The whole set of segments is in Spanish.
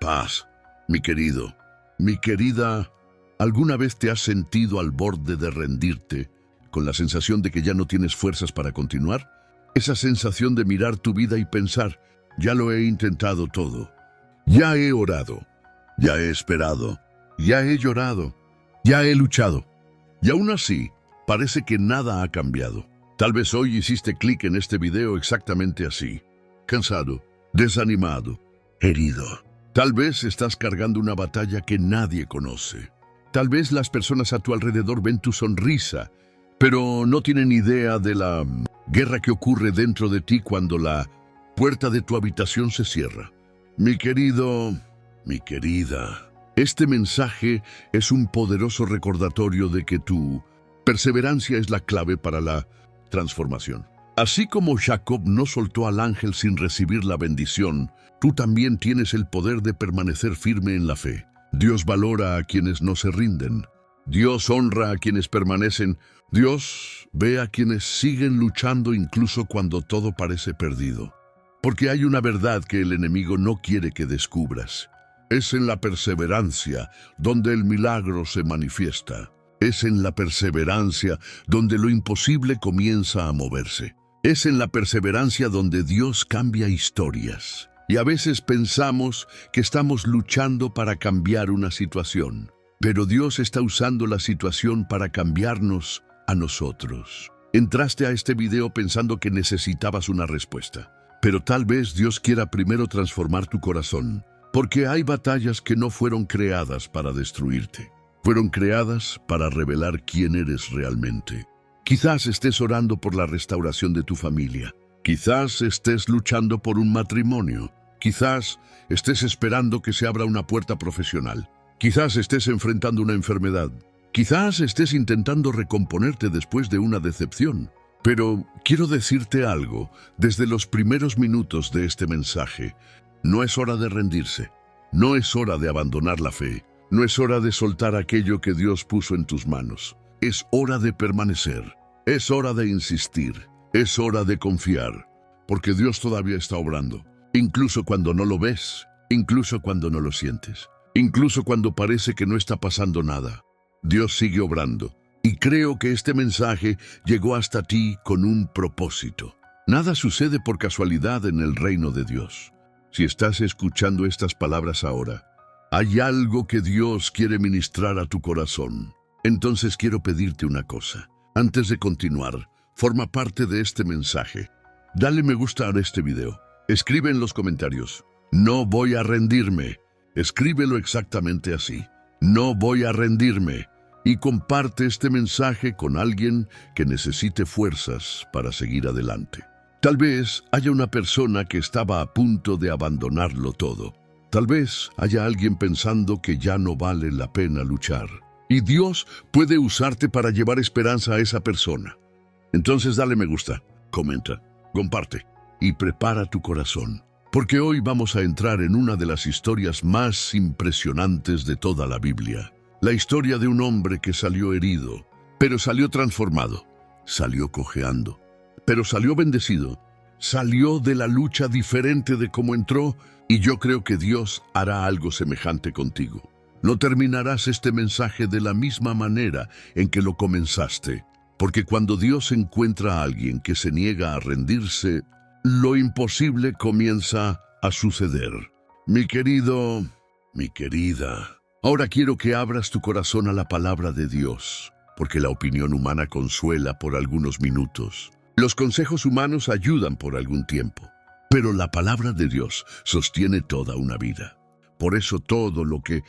paz. Mi querido, mi querida, ¿alguna vez te has sentido al borde de rendirte, con la sensación de que ya no tienes fuerzas para continuar? Esa sensación de mirar tu vida y pensar, ya lo he intentado todo, ya he orado, ya he esperado, ya he llorado, ya he luchado, y aún así, parece que nada ha cambiado. Tal vez hoy hiciste clic en este video exactamente así, cansado, desanimado, herido. Tal vez estás cargando una batalla que nadie conoce. Tal vez las personas a tu alrededor ven tu sonrisa, pero no tienen idea de la guerra que ocurre dentro de ti cuando la puerta de tu habitación se cierra. Mi querido, mi querida, este mensaje es un poderoso recordatorio de que tu perseverancia es la clave para la transformación. Así como Jacob no soltó al ángel sin recibir la bendición, tú también tienes el poder de permanecer firme en la fe. Dios valora a quienes no se rinden. Dios honra a quienes permanecen. Dios ve a quienes siguen luchando incluso cuando todo parece perdido. Porque hay una verdad que el enemigo no quiere que descubras. Es en la perseverancia donde el milagro se manifiesta. Es en la perseverancia donde lo imposible comienza a moverse. Es en la perseverancia donde Dios cambia historias. Y a veces pensamos que estamos luchando para cambiar una situación, pero Dios está usando la situación para cambiarnos a nosotros. Entraste a este video pensando que necesitabas una respuesta, pero tal vez Dios quiera primero transformar tu corazón, porque hay batallas que no fueron creadas para destruirte. Fueron creadas para revelar quién eres realmente. Quizás estés orando por la restauración de tu familia. Quizás estés luchando por un matrimonio. Quizás estés esperando que se abra una puerta profesional. Quizás estés enfrentando una enfermedad. Quizás estés intentando recomponerte después de una decepción. Pero quiero decirte algo, desde los primeros minutos de este mensaje, no es hora de rendirse. No es hora de abandonar la fe. No es hora de soltar aquello que Dios puso en tus manos. Es hora de permanecer. Es hora de insistir. Es hora de confiar. Porque Dios todavía está obrando. Incluso cuando no lo ves. Incluso cuando no lo sientes. Incluso cuando parece que no está pasando nada. Dios sigue obrando. Y creo que este mensaje llegó hasta ti con un propósito. Nada sucede por casualidad en el reino de Dios. Si estás escuchando estas palabras ahora, hay algo que Dios quiere ministrar a tu corazón. Entonces quiero pedirte una cosa. Antes de continuar, forma parte de este mensaje. Dale me gusta a este video. Escribe en los comentarios, no voy a rendirme. Escríbelo exactamente así. No voy a rendirme. Y comparte este mensaje con alguien que necesite fuerzas para seguir adelante. Tal vez haya una persona que estaba a punto de abandonarlo todo. Tal vez haya alguien pensando que ya no vale la pena luchar. Y Dios puede usarte para llevar esperanza a esa persona. Entonces dale me gusta, comenta, comparte y prepara tu corazón. Porque hoy vamos a entrar en una de las historias más impresionantes de toda la Biblia. La historia de un hombre que salió herido, pero salió transformado. Salió cojeando, pero salió bendecido. Salió de la lucha diferente de cómo entró. Y yo creo que Dios hará algo semejante contigo. No terminarás este mensaje de la misma manera en que lo comenzaste, porque cuando Dios encuentra a alguien que se niega a rendirse, lo imposible comienza a suceder. Mi querido, mi querida, ahora quiero que abras tu corazón a la palabra de Dios, porque la opinión humana consuela por algunos minutos. Los consejos humanos ayudan por algún tiempo. Pero la palabra de Dios sostiene toda una vida. Por eso todo lo que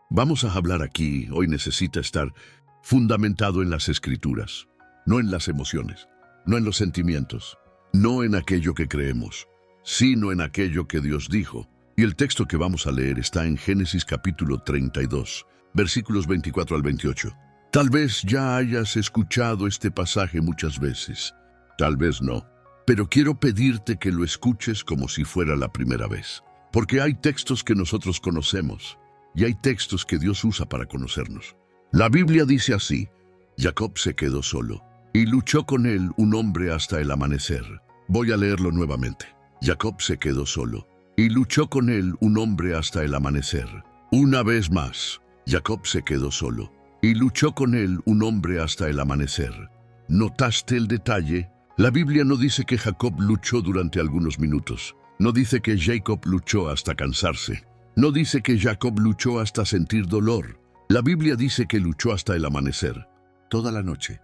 vamos a hablar aquí hoy necesita estar fundamentado en las Escrituras, no en las emociones, no en los sentimientos, no en aquello que creemos, sino en aquello que Dios dijo. Y el texto que vamos a leer está en Génesis capítulo 32, versículos 24 al 28. Tal vez ya hayas escuchado este pasaje muchas veces, tal vez no. Pero quiero pedirte que lo escuches como si fuera la primera vez. Porque hay textos que nosotros conocemos y hay textos que Dios usa para conocernos. La Biblia dice así: Jacob se quedó solo y luchó con él un hombre hasta el amanecer. Voy a leerlo nuevamente. Jacob se quedó solo y luchó con él un hombre hasta el amanecer. Una vez más, Jacob se quedó solo, y luchó con él un hombre hasta el amanecer. ¿Notaste el detalle? La Biblia no dice que Jacob luchó durante algunos minutos. No dice que Jacob luchó hasta cansarse. No dice que Jacob luchó hasta sentir dolor. La Biblia dice que luchó hasta el amanecer. Toda la noche,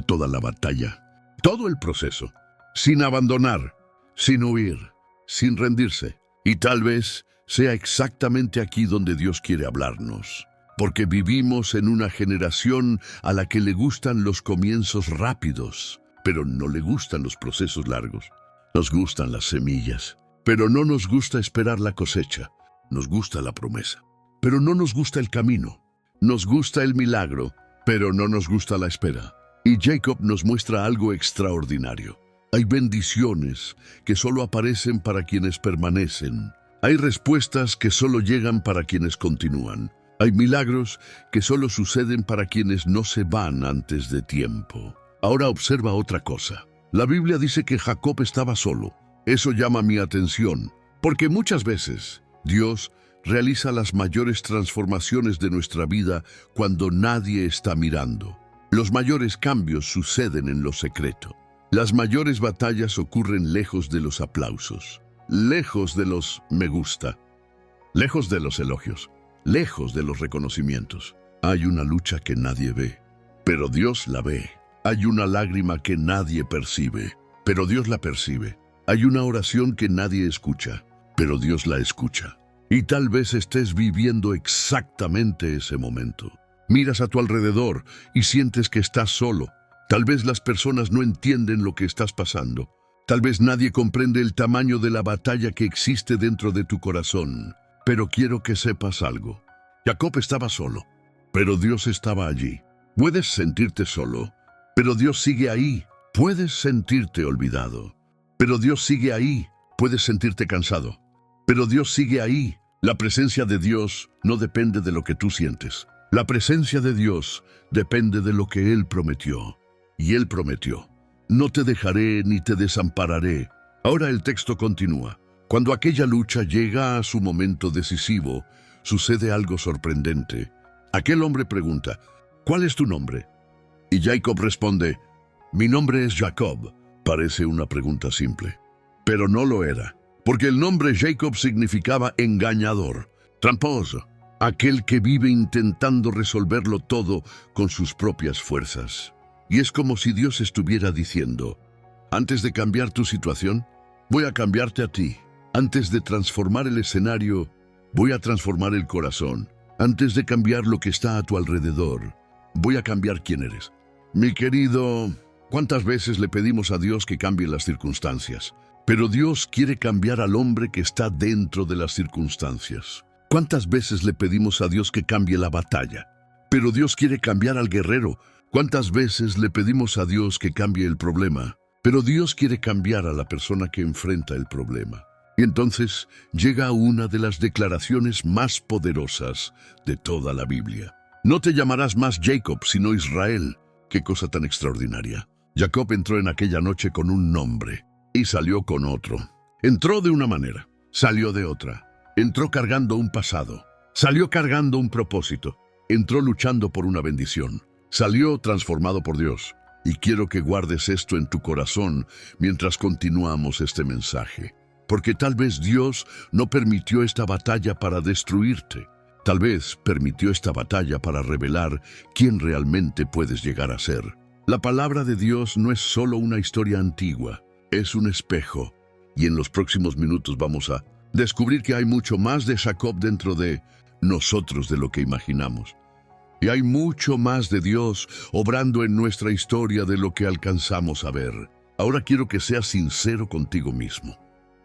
toda la batalla, todo el proceso, sin abandonar, sin huir, sin rendirse. Y tal vez sea exactamente aquí donde Dios quiere hablarnos. Porque vivimos en una generación a la que le gustan los comienzos rápidos, pero no le gustan los procesos largos. Nos gustan las semillas, pero no nos gusta esperar la cosecha. Nos gusta la promesa, pero no nos gusta el camino. Nos gusta el milagro, pero no nos gusta la espera. Y Jacob nos muestra algo extraordinario. Hay bendiciones que solo aparecen para quienes permanecen. Hay respuestas que solo llegan para quienes continúan. Hay milagros que solo suceden para quienes no se van antes de tiempo. Ahora observa otra cosa. La Biblia dice que Jacob estaba solo. Eso llama mi atención, porque muchas veces Dios realiza las mayores transformaciones de nuestra vida cuando nadie está mirando. Los mayores cambios suceden en lo secreto. Las mayores batallas ocurren lejos de los aplausos, lejos de los me gusta, lejos de los elogios, lejos de los reconocimientos. Hay una lucha que nadie ve, pero Dios la ve. Hay una lágrima que nadie percibe, pero Dios la percibe. Hay una oración que nadie escucha, pero Dios la escucha. Y tal vez estés viviendo exactamente ese momento. Miras a tu alrededor y sientes que estás solo. Tal vez las personas no entienden lo que estás pasando. Tal vez nadie comprende el tamaño de la batalla que existe dentro de tu corazón. Pero quiero que sepas algo. Jacob estaba solo, pero Dios estaba allí. Puedes sentirte solo, pero Dios sigue ahí. Puedes sentirte olvidado, pero Dios sigue ahí. Puedes sentirte cansado, pero Dios sigue ahí. La presencia de Dios no depende de lo que tú sientes. La presencia de Dios depende de lo que Él prometió. Y Él prometió: no te dejaré ni te desampararé. Ahora el texto continúa. Cuando aquella lucha llega a su momento decisivo, sucede algo sorprendente. Aquel hombre pregunta: ¿cuál es tu nombre? Y Jacob responde: mi nombre es Jacob. Parece una pregunta simple, pero no lo era, porque el nombre Jacob significaba engañador, tramposo, aquel que vive intentando resolverlo todo con sus propias fuerzas. Y es como si Dios estuviera diciendo: antes de cambiar tu situación, voy a cambiarte a ti. Antes de transformar el escenario, voy a transformar el corazón. Antes de cambiar lo que está a tu alrededor, voy a cambiar quién eres. Mi querido, ¿cuántas veces le pedimos a Dios que cambie las circunstancias? Pero Dios quiere cambiar al hombre que está dentro de las circunstancias. ¿Cuántas veces le pedimos a Dios que cambie la batalla? Pero Dios quiere cambiar al guerrero. ¿Cuántas veces le pedimos a Dios que cambie el problema? Pero Dios quiere cambiar a la persona que enfrenta el problema. Y entonces llega una de las declaraciones más poderosas de toda la Biblia. No te llamarás más Jacob, sino Israel. ¡Qué cosa tan extraordinaria! Jacob entró en aquella noche con un nombre y salió con otro. Entró de una manera, salió de otra. Entró cargando un pasado, salió cargando un propósito. Entró luchando por una bendición, salió transformado por Dios. Y quiero que guardes esto en tu corazón mientras continuamos este mensaje. Porque tal vez Dios no permitió esta batalla para destruirte. Tal vez permitió esta batalla para revelar quién realmente puedes llegar a ser. La palabra de Dios no es solo una historia antigua, es un espejo. Y en los próximos minutos vamos a descubrir que hay mucho más de Jacob dentro de nosotros de lo que imaginamos. Y hay mucho más de Dios obrando en nuestra historia de lo que alcanzamos a ver. Ahora quiero que seas sincero contigo mismo.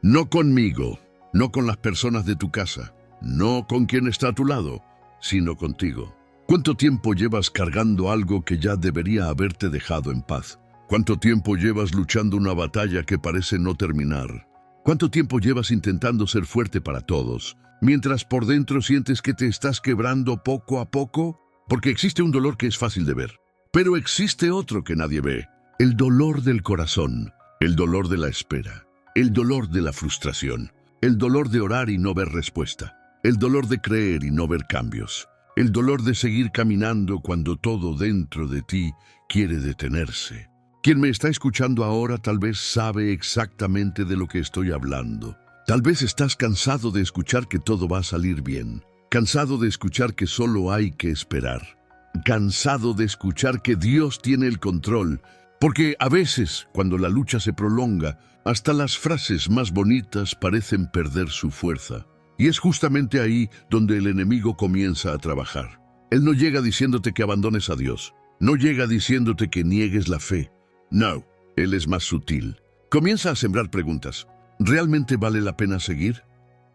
No conmigo, no con las personas de tu casa, no con quien está a tu lado, sino contigo. ¿Cuánto tiempo llevas cargando algo que ya debería haberte dejado en paz? ¿Cuánto tiempo llevas luchando una batalla que parece no terminar? ¿Cuánto tiempo llevas intentando ser fuerte para todos, mientras por dentro sientes que te estás quebrando poco a poco? Porque existe un dolor que es fácil de ver, pero existe otro que nadie ve. El dolor del corazón, el dolor de la espera, el dolor de la frustración. El dolor de orar y no ver respuesta. El dolor de creer y no ver cambios. El dolor de seguir caminando cuando todo dentro de ti quiere detenerse. Quien me está escuchando ahora tal vez sabe exactamente de lo que estoy hablando. Tal vez estás cansado de escuchar que todo va a salir bien. Cansado de escuchar que solo hay que esperar. Cansado de escuchar que Dios tiene el control. Porque a veces, cuando la lucha se prolonga, hasta las frases más bonitas parecen perder su fuerza. Y es justamente ahí donde el enemigo comienza a trabajar. Él no llega diciéndote que abandones a Dios. No llega diciéndote que niegues la fe. No, él es más sutil. Comienza a sembrar preguntas. ¿Realmente vale la pena seguir?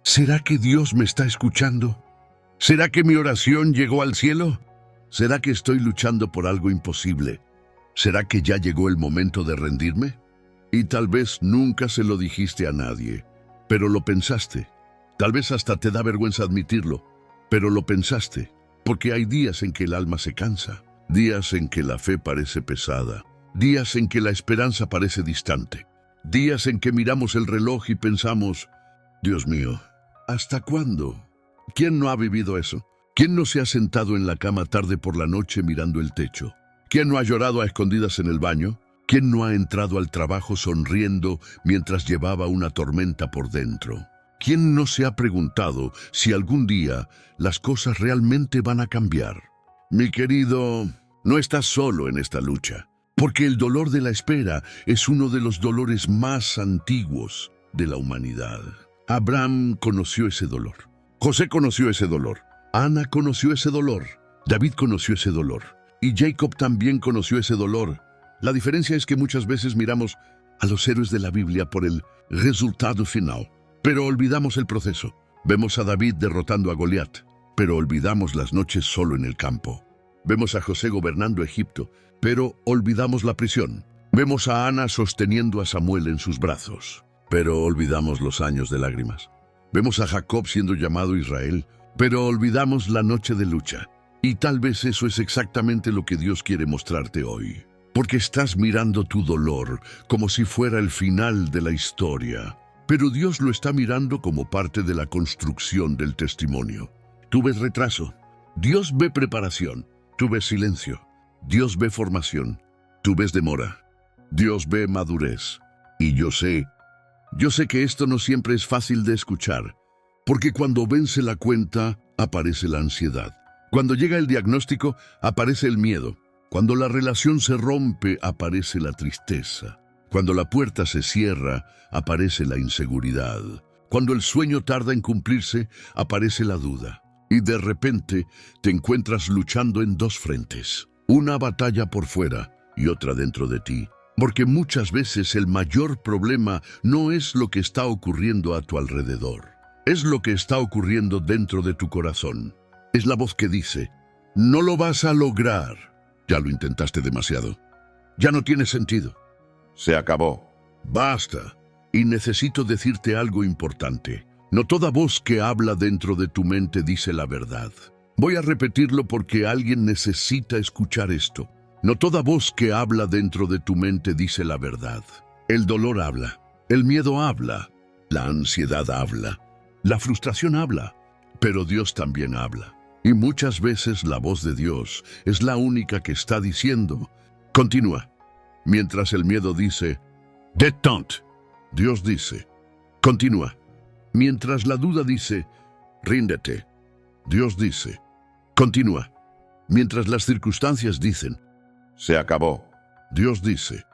¿Será que Dios me está escuchando? ¿Será que mi oración llegó al cielo? ¿Será que estoy luchando por algo imposible? ¿Será que ya llegó el momento de rendirme? Y tal vez nunca se lo dijiste a nadie, pero lo pensaste. Tal vez hasta te da vergüenza admitirlo, pero lo pensaste, porque hay días en que el alma se cansa, días en que la fe parece pesada, días en que la esperanza parece distante, días en que miramos el reloj y pensamos, Dios mío, ¿hasta cuándo? ¿Quién no ha vivido eso? ¿Quién no se ha sentado en la cama tarde por la noche mirando el techo? ¿Quién no ha llorado a escondidas en el baño? ¿Quién no ha entrado al trabajo sonriendo mientras llevaba una tormenta por dentro? ¿Quién no se ha preguntado si algún día las cosas realmente van a cambiar? Mi querido, no estás solo en esta lucha, porque el dolor de la espera es uno de los dolores más antiguos de la humanidad. Abraham conoció ese dolor. José conoció ese dolor. Ana conoció ese dolor. David conoció ese dolor. Y Jacob también conoció ese dolor. La diferencia es que muchas veces miramos a los héroes de la Biblia por el resultado final, pero olvidamos el proceso. Vemos a David derrotando a Goliat, pero olvidamos las noches solo en el campo. Vemos a José gobernando Egipto, pero olvidamos la prisión. Vemos a Ana sosteniendo a Samuel en sus brazos, pero olvidamos los años de lágrimas. Vemos a Jacob siendo llamado Israel, pero olvidamos la noche de lucha. Y tal vez eso es exactamente lo que Dios quiere mostrarte hoy. Porque estás mirando tu dolor como si fuera el final de la historia. Pero Dios lo está mirando como parte de la construcción del testimonio. Tú ves retraso. Dios ve preparación. Tú ves silencio. Dios ve formación. Tú ves demora. Dios ve madurez. Y yo sé que esto no siempre es fácil de escuchar. Porque cuando vence la cuenta, aparece la ansiedad. Cuando llega el diagnóstico, aparece el miedo. Cuando la relación se rompe, aparece la tristeza. Cuando la puerta se cierra, aparece la inseguridad. Cuando el sueño tarda en cumplirse, aparece la duda. Y de repente te encuentras luchando en dos frentes. Una batalla por fuera y otra dentro de ti. Porque muchas veces el mayor problema no es lo que está ocurriendo a tu alrededor. Es lo que está ocurriendo dentro de tu corazón. Es la voz que dice, no lo vas a lograr. Ya lo intentaste demasiado. Ya no tiene sentido. Se acabó. Basta. Y necesito decirte algo importante. No toda voz que habla dentro de tu mente dice la verdad. Voy a repetirlo porque alguien necesita escuchar esto. No toda voz que habla dentro de tu mente dice la verdad. El dolor habla. El miedo habla. La ansiedad habla. La frustración habla. Pero Dios también habla. Y muchas veces la voz de Dios es la única que está diciendo, continúa. Mientras el miedo dice, détente, Dios dice, continúa. Mientras la duda dice, ríndete, Dios dice, continúa. Mientras las circunstancias dicen, se acabó, Dios dice,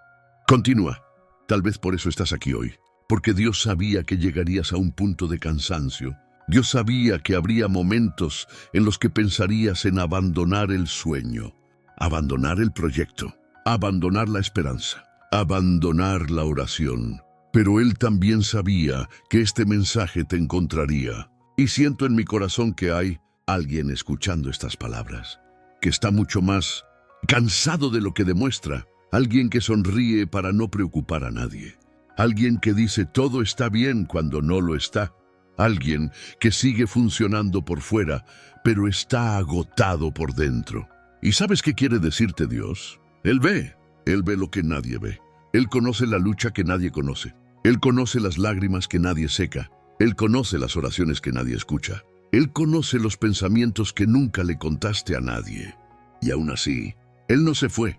continúa. Tal vez por eso estás aquí hoy, porque Dios sabía que llegarías a un punto de cansancio. Dios sabía que habría momentos en los que pensarías en abandonar el sueño, abandonar el proyecto, abandonar la esperanza, abandonar la oración. Pero Él también sabía que este mensaje te encontraría. Y siento en mi corazón que hay alguien escuchando estas palabras, que está mucho más cansado de lo que demuestra, alguien que sonríe para no preocupar a nadie, alguien que dice todo está bien cuando no lo está. Alguien que sigue funcionando por fuera, pero está agotado por dentro. ¿Y sabes qué quiere decirte Dios? Él ve lo que nadie ve. Él conoce la lucha que nadie conoce. Él conoce las lágrimas que nadie seca. Él conoce las oraciones que nadie escucha. Él conoce los pensamientos que nunca le contaste a nadie. Y aún así, Él no se fue.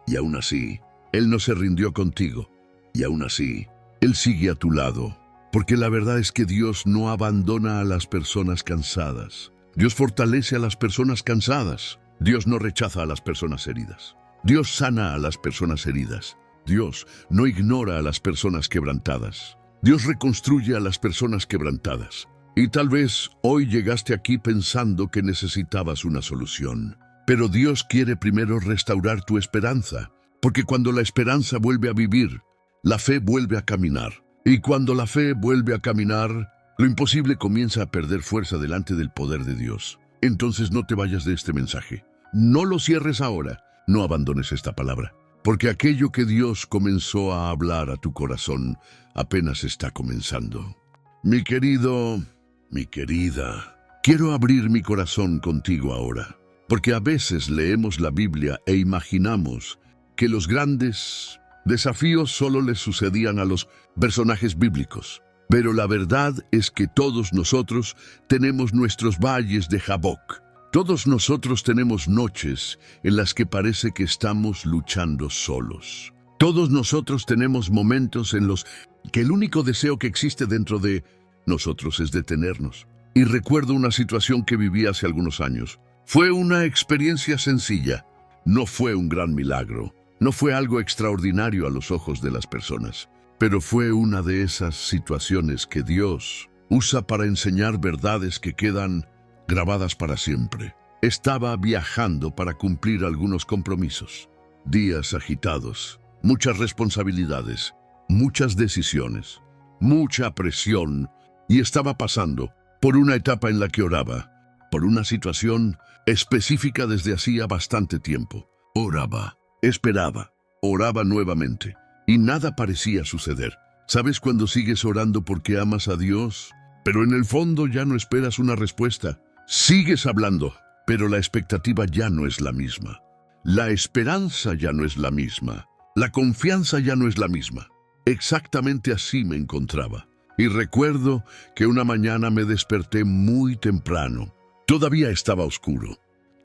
Y aún así, Él no se rindió contigo. Y aún así, Él sigue a tu lado. Porque la verdad es que Dios no abandona a las personas cansadas. Dios fortalece a las personas cansadas. Dios no rechaza a las personas heridas. Dios sana a las personas heridas. Dios no ignora a las personas quebrantadas. Dios reconstruye a las personas quebrantadas. Y tal vez hoy llegaste aquí pensando que necesitabas una solución. Pero Dios quiere primero restaurar tu esperanza. Porque cuando la esperanza vuelve a vivir, la fe vuelve a caminar. Y cuando la fe vuelve a caminar, lo imposible comienza a perder fuerza delante del poder de Dios. Entonces no te vayas de este mensaje. No lo cierres ahora. No abandones esta palabra. Porque aquello que Dios comenzó a hablar a tu corazón apenas está comenzando. Mi querido, mi querida, quiero abrir mi corazón contigo ahora. Porque a veces leemos la Biblia e imaginamos que los grandes desafíos solo les sucedían a los personajes bíblicos. Pero la verdad es que todos nosotros tenemos nuestros valles de Jaboc. Todos nosotros tenemos noches en las que parece que estamos luchando solos. Todos nosotros tenemos momentos en los que el único deseo que existe dentro de nosotros es detenernos. Y recuerdo una situación que viví hace algunos años. Fue una experiencia sencilla. No fue un gran milagro. No fue algo extraordinario a los ojos de las personas. Pero fue una de esas situaciones que Dios usa para enseñar verdades que quedan grabadas para siempre. Estaba viajando para cumplir algunos compromisos. Días agitados, muchas responsabilidades, muchas decisiones, mucha presión, y estaba pasando por una etapa en la que oraba, por una situación específica desde hacía bastante tiempo. Oraba, esperaba, oraba nuevamente, y nada parecía suceder. ¿Sabes cuando sigues orando porque amas a Dios, pero en el fondo ya no esperas una respuesta? Sigues hablando, pero la expectativa ya no es la misma. La esperanza ya no es la misma. La confianza ya no es la misma. Exactamente así me encontraba. Y recuerdo que una mañana me desperté muy temprano. Todavía estaba oscuro.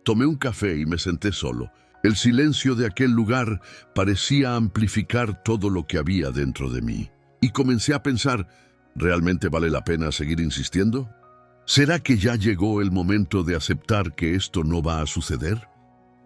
Tomé un café y me senté solo. El silencio de aquel lugar parecía amplificar todo lo que había dentro de mí. Y comencé a pensar, ¿realmente vale la pena seguir insistiendo? ¿Será que ya llegó el momento de aceptar que esto no va a suceder?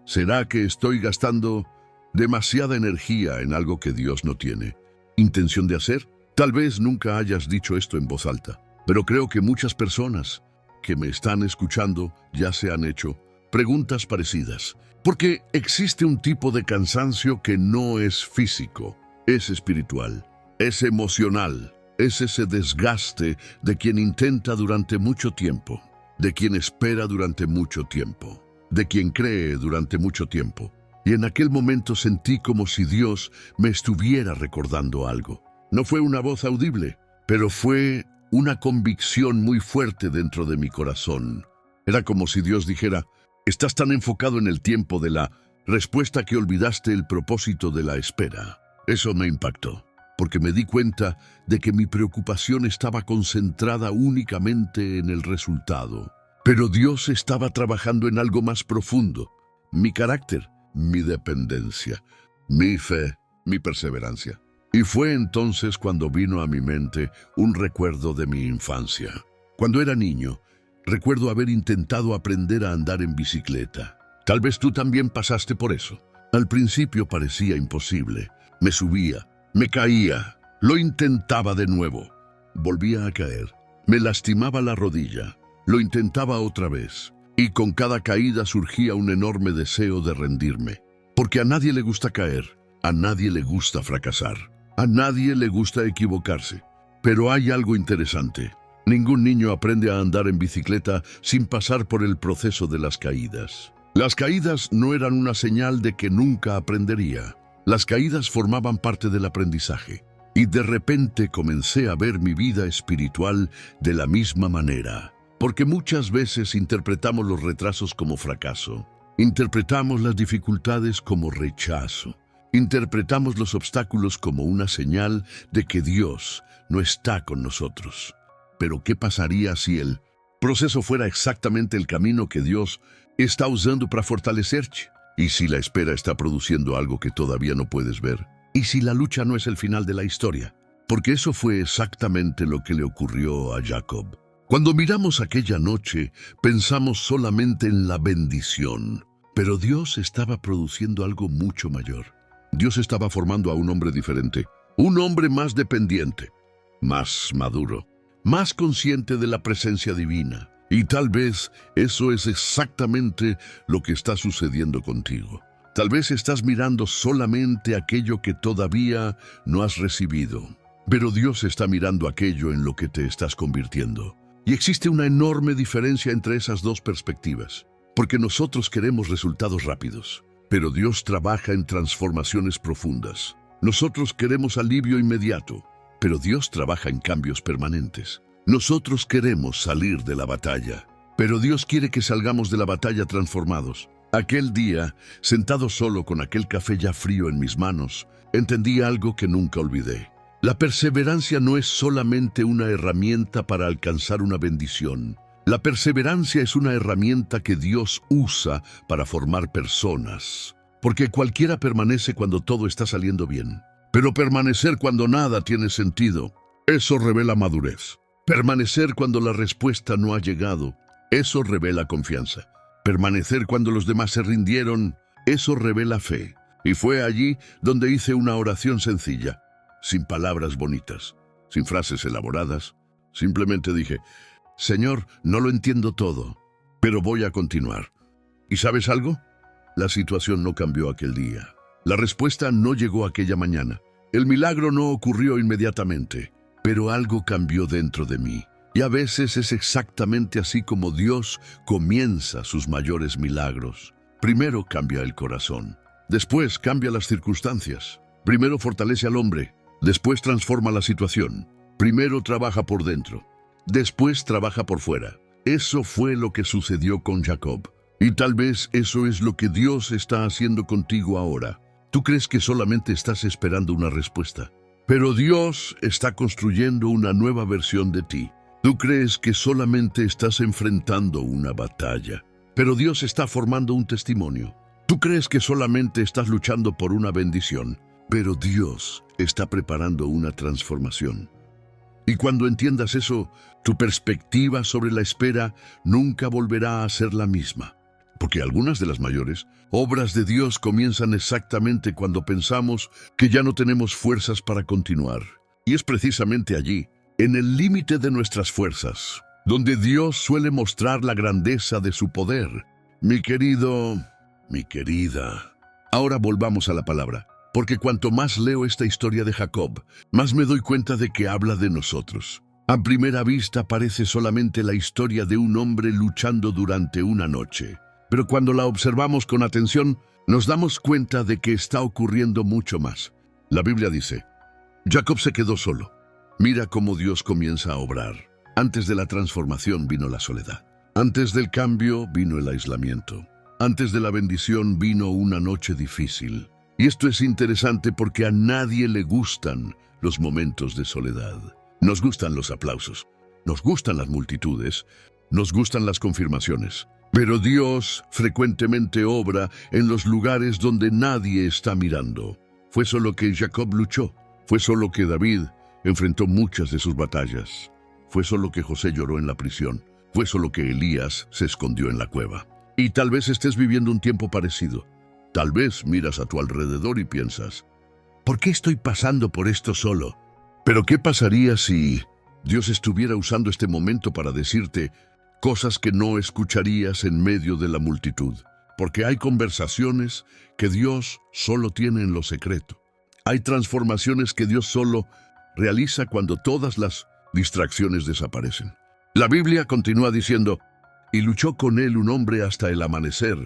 ¿Será que estoy gastando demasiada energía en algo que Dios no tiene intención de hacer? Tal vez nunca hayas dicho esto en voz alta, pero creo que muchas personas que me están escuchando ya se han hecho preguntas parecidas. Porque existe un tipo de cansancio que no es físico, es espiritual, es emocional. Es ese desgaste de quien intenta durante mucho tiempo, de quien espera durante mucho tiempo, de quien cree durante mucho tiempo. Y en aquel momento sentí como si Dios me estuviera recordando algo. No fue una voz audible, pero fue una convicción muy fuerte dentro de mi corazón. Era como si Dios dijera, estás tan enfocado en el tiempo de la respuesta que olvidaste el propósito de la espera. Eso me impactó, porque me di cuenta de que mi preocupación estaba concentrada únicamente en el resultado. Pero Dios estaba trabajando en algo más profundo, mi carácter, mi dependencia, mi fe, mi perseverancia. Y fue entonces cuando vino a mi mente un recuerdo de mi infancia. Cuando era niño, recuerdo haber intentado aprender a andar en bicicleta. Tal vez tú también pasaste por eso. Al principio parecía imposible. Me subía, me caía, lo intentaba de nuevo. Volvía a caer, me lastimaba la rodilla, lo intentaba otra vez. Y con cada caída surgía un enorme deseo de rendirme. Porque a nadie le gusta caer, a nadie le gusta fracasar, a nadie le gusta equivocarse. Pero hay algo interesante. Ningún niño aprende a andar en bicicleta sin pasar por el proceso de las caídas. Las caídas no eran una señal de que nunca aprendería. Las caídas formaban parte del aprendizaje. Y de repente comencé a ver mi vida espiritual de la misma manera. Porque muchas veces interpretamos los retrasos como fracaso. Interpretamos las dificultades como rechazo. Interpretamos los obstáculos como una señal de que Dios no está con nosotros. Pero ¿qué pasaría si el proceso fuera exactamente el camino que Dios está usando para fortalecerte? ¿Y si la espera está produciendo algo que todavía no puedes ver? ¿Y si la lucha no es el final de la historia? Porque eso fue exactamente lo que le ocurrió a Jacob. Cuando miramos aquella noche, pensamos solamente en la bendición. Pero Dios estaba produciendo algo mucho mayor. Dios estaba formando a un hombre diferente, un hombre más dependiente, más maduro, más consciente de la presencia divina. Y tal vez eso es exactamente lo que está sucediendo contigo. Tal vez estás mirando solamente aquello que todavía no has recibido, pero Dios está mirando aquello en lo que te estás convirtiendo. Y existe una enorme diferencia entre esas dos perspectivas, porque nosotros queremos resultados rápidos, pero Dios trabaja en transformaciones profundas. Nosotros queremos alivio inmediato, pero Dios trabaja en cambios permanentes. Nosotros queremos salir de la batalla, pero Dios quiere que salgamos de la batalla transformados. Aquel día, sentado solo con aquel café ya frío en mis manos, entendí algo que nunca olvidé. La perseverancia no es solamente una herramienta para alcanzar una bendición. La perseverancia es una herramienta que Dios usa para formar personas. Porque cualquiera permanece cuando todo está saliendo bien. Pero permanecer cuando nada tiene sentido, eso revela madurez. Permanecer cuando la respuesta no ha llegado, eso revela confianza. Permanecer cuando los demás se rindieron, eso revela fe. Y fue allí donde hice una oración sencilla, sin palabras bonitas, sin frases elaboradas. Simplemente dije: Señor, no lo entiendo todo, pero voy a continuar. ¿Y sabes algo? La situación no cambió aquel día. La respuesta no llegó aquella mañana. El milagro no ocurrió inmediatamente, pero algo cambió dentro de mí. Y a veces es exactamente así como Dios comienza sus mayores milagros. Primero cambia el corazón, después cambia las circunstancias. Primero fortalece al hombre, después transforma la situación. Primero trabaja por dentro, después trabaja por fuera. Eso fue lo que sucedió con Jacob. Y tal vez eso es lo que Dios está haciendo contigo ahora. Tú crees que solamente estás esperando una respuesta, pero Dios está construyendo una nueva versión de ti. Tú crees que solamente estás enfrentando una batalla, pero Dios está formando un testimonio. Tú crees que solamente estás luchando por una bendición, pero Dios está preparando una transformación. Y cuando entiendas eso, tu perspectiva sobre la espera nunca volverá a ser la misma. Porque algunas de las mayores obras de Dios comienzan exactamente cuando pensamos que ya no tenemos fuerzas para continuar. Y es precisamente allí, en el límite de nuestras fuerzas, donde Dios suele mostrar la grandeza de su poder. Mi querido, mi querida. Ahora volvamos a la palabra, porque cuanto más leo esta historia de Jacob, más me doy cuenta de que habla de nosotros. A primera vista parece solamente la historia de un hombre luchando durante una noche. Pero cuando la observamos con atención, nos damos cuenta de que está ocurriendo mucho más. La Biblia dice: Jacob se quedó solo. Mira cómo Dios comienza a obrar. Antes de la transformación vino la soledad. Antes del cambio vino el aislamiento. Antes de la bendición vino una noche difícil. Y esto es interesante porque a nadie le gustan los momentos de soledad. Nos gustan los aplausos, nos gustan las multitudes, nos gustan las confirmaciones. Pero Dios frecuentemente obra en los lugares donde nadie está mirando. Fue solo que Jacob luchó. Fue solo que David enfrentó muchas de sus batallas. Fue solo que José lloró en la prisión. Fue solo que Elías se escondió en la cueva. Y tal vez estés viviendo un tiempo parecido. Tal vez miras a tu alrededor y piensas: ¿por qué estoy pasando por esto solo? Pero ¿qué pasaría si Dios estuviera usando este momento para decirte cosas que no escucharías en medio de la multitud? Porque hay conversaciones que Dios solo tiene en lo secreto. Hay transformaciones que Dios solo realiza cuando todas las distracciones desaparecen. La Biblia continúa diciendo: y luchó con él un hombre hasta el amanecer.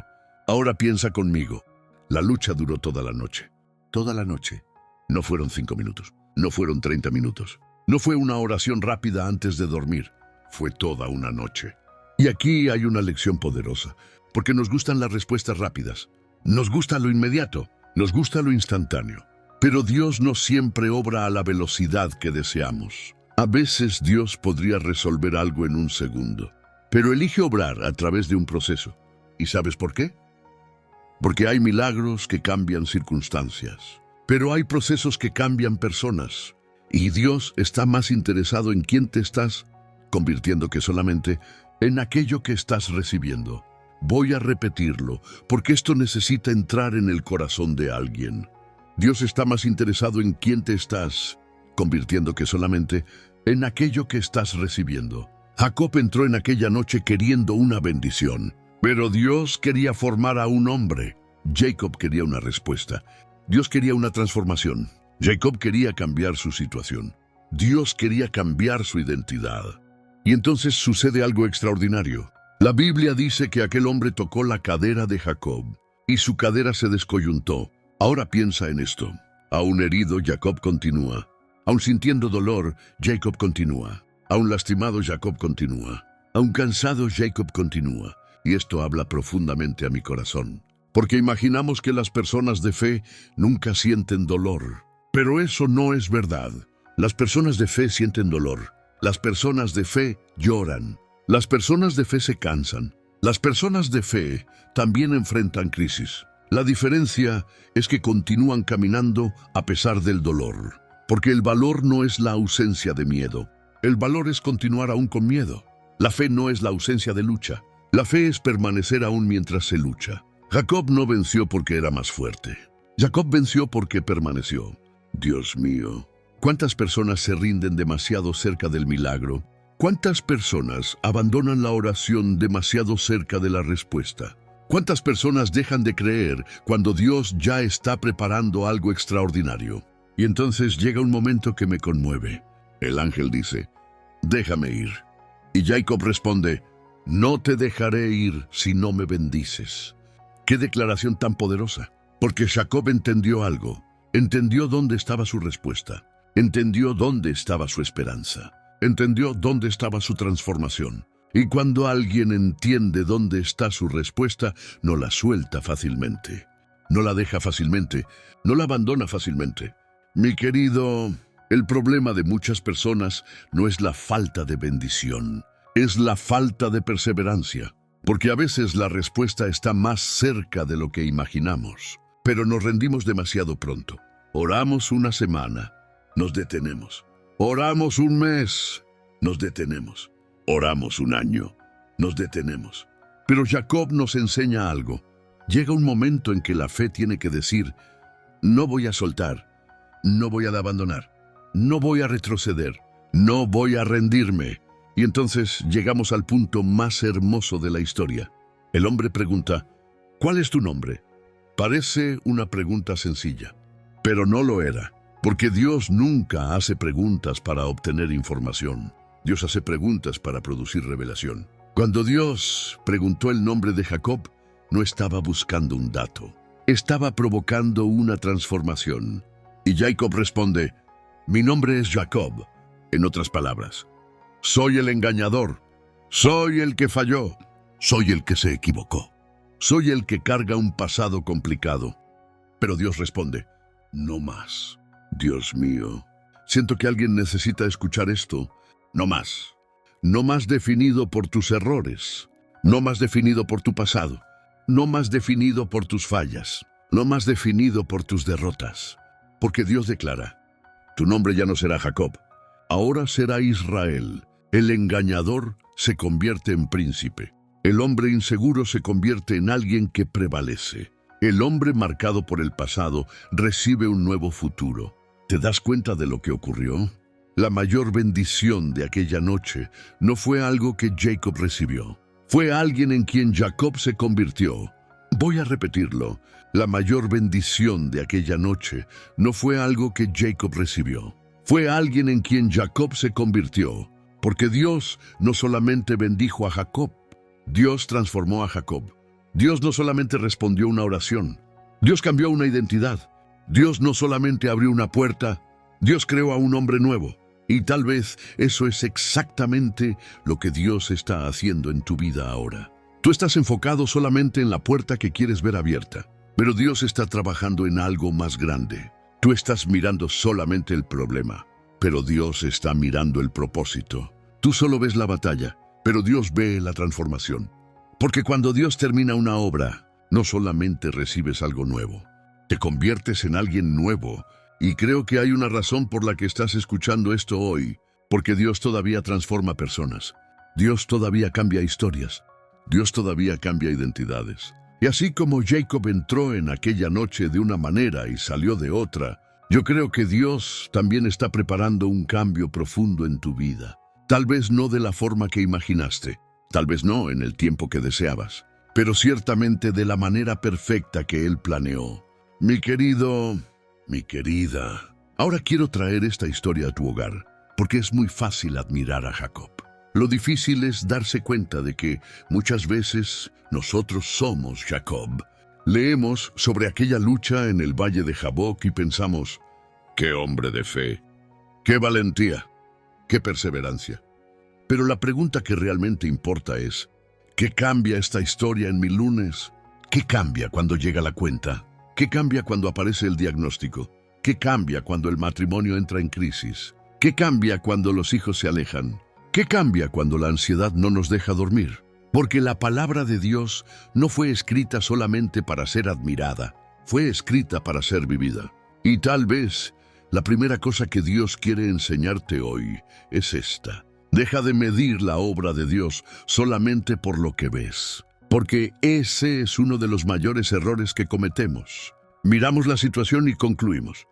Ahora piensa conmigo. La lucha duró toda la noche. Toda la noche. No fueron 5 minutos. No fueron 30 minutos. No fue una oración rápida antes de dormir. Fue toda una noche. Y aquí hay una lección poderosa, porque nos gustan las respuestas rápidas. Nos gusta lo inmediato. Nos gusta lo instantáneo. Pero Dios no siempre obra a la velocidad que deseamos. A veces Dios podría resolver algo en un segundo, pero elige obrar a través de un proceso. ¿Y sabes por qué? Porque hay milagros que cambian circunstancias, pero hay procesos que cambian personas. Y Dios está más interesado en quién te estás convirtiendo que solamente en aquello que estás recibiendo. Voy a repetirlo, porque esto necesita entrar en el corazón de alguien. Dios está más interesado en quién te estás convirtiendo que solamente en aquello que estás recibiendo. Jacob entró en aquella noche queriendo una bendición, pero Dios quería formar a un hombre. Jacob quería una respuesta. Dios quería una transformación. Jacob quería cambiar su situación. Dios quería cambiar su identidad. Y entonces sucede algo extraordinario. La Biblia dice que aquel hombre tocó la cadera de Jacob y su cadera se descoyuntó. Ahora piensa en esto. Aún herido, Jacob continúa. Aún sintiendo dolor, Jacob continúa. Aún lastimado, Jacob continúa. Aún cansado, Jacob continúa. Y esto habla profundamente a mi corazón. Porque imaginamos que las personas de fe nunca sienten dolor. Pero eso no es verdad. Las personas de fe sienten dolor. Las personas de fe lloran. Las personas de fe se cansan. Las personas de fe también enfrentan crisis. La diferencia es que continúan caminando a pesar del dolor. Porque el valor no es la ausencia de miedo. El valor es continuar aún con miedo. La fe no es la ausencia de lucha. La fe es permanecer aún mientras se lucha. Jacob no venció porque era más fuerte. Jacob venció porque permaneció. Dios mío, ¿cuántas personas se rinden demasiado cerca del milagro? ¿Cuántas personas abandonan la oración demasiado cerca de la respuesta? ¿Cuántas personas dejan de creer cuando Dios ya está preparando algo extraordinario? Y entonces llega un momento que me conmueve. El ángel dice, déjame ir. Y Jacob responde, no te dejaré ir si no me bendices. ¡Qué declaración tan poderosa! Porque Jacob entendió algo. Entendió dónde estaba su respuesta. Entendió dónde estaba su esperanza. Entendió dónde estaba su transformación. Y cuando alguien entiende dónde está su respuesta, no la suelta fácilmente. No la deja fácilmente. No la abandona fácilmente. Mi querido, el problema de muchas personas no es la falta de bendición. Es la falta de perseverancia. Porque a veces la respuesta está más cerca de lo que imaginamos. Pero nos rendimos demasiado pronto. Oramos una semana, nos detenemos. Oramos un mes, nos detenemos. Oramos un año, nos detenemos. Pero Jacob nos enseña algo. Llega un momento en que la fe tiene que decir, no voy a soltar, no voy a abandonar, no voy a retroceder, no voy a rendirme. Y entonces llegamos al punto más hermoso de la historia. El hombre pregunta, ¿cuál es tu nombre? Parece una pregunta sencilla, pero no lo era, porque Dios nunca hace preguntas para obtener información. Dios hace preguntas para producir revelación. Cuando Dios preguntó el nombre de Jacob, no estaba buscando un dato, estaba provocando una transformación. Y Jacob responde, mi nombre es Jacob. En otras palabras, soy el engañador, soy el que falló, soy el que se equivocó, soy el que carga un pasado complicado. Pero Dios responde, no más. Dios mío, siento que alguien necesita escuchar esto. No más. No más definido por tus errores, no más definido por tu pasado, no más definido por tus fallas, no más definido por tus derrotas. Porque Dios declara, tu nombre ya no será Jacob, ahora será Israel. El engañador se convierte en príncipe. El hombre inseguro se convierte en alguien que prevalece. El hombre marcado por el pasado recibe un nuevo futuro. ¿Te das cuenta de lo que ocurrió? La mayor bendición de aquella noche no fue algo que Jacob recibió. Fue alguien en quien Jacob se convirtió. Voy a repetirlo. La mayor bendición de aquella noche no fue algo que Jacob recibió. Fue alguien en quien Jacob se convirtió. Porque Dios no solamente bendijo a Jacob, Dios transformó a Jacob. Dios no solamente respondió una oración, Dios cambió una identidad. Dios no solamente abrió una puerta, Dios creó a un hombre nuevo. Y tal vez eso es exactamente lo que Dios está haciendo en tu vida ahora. Tú estás enfocado solamente en la puerta que quieres ver abierta, pero Dios está trabajando en algo más grande. Tú estás mirando solamente el problema. pero Dios está mirando el propósito. Tú solo ves la batalla, pero Dios ve la transformación. Porque cuando Dios termina una obra, no solamente recibes algo nuevo, te conviertes en alguien nuevo. Y creo que hay una razón por la que estás escuchando esto hoy, porque Dios todavía transforma personas. Dios todavía cambia historias. Dios todavía cambia identidades. Y así como Jacob entró en aquella noche de una manera y salió de otra, yo creo que Dios también está preparando un cambio profundo en tu vida. Tal vez no de la forma que imaginaste, tal vez no en el tiempo que deseabas, pero ciertamente de la manera perfecta que Él planeó. Mi querido, mi querida, ahora quiero traer esta historia a tu hogar, porque es muy fácil admirar a Jacob. Lo difícil es darse cuenta de que muchas veces nosotros somos Jacob. Leemos sobre aquella lucha en el valle de Jaboc y pensamos, ¡qué hombre de fe! ¡Qué valentía! ¡Qué perseverancia! Pero la pregunta que realmente importa es, ¿qué cambia esta historia en mi lunes? ¿Qué cambia cuando llega la cuenta? ¿Qué cambia cuando aparece el diagnóstico? ¿Qué cambia cuando el matrimonio entra en crisis? ¿Qué cambia cuando los hijos se alejan? ¿Qué cambia cuando la ansiedad no nos deja dormir? Porque la palabra de Dios no fue escrita solamente para ser admirada, fue escrita para ser vivida. Y tal vez la primera cosa que Dios quiere enseñarte hoy es esta. Deja de medir la obra de Dios solamente por lo que ves, porque ese es uno de los mayores errores que cometemos. Miramos la situación y concluimos,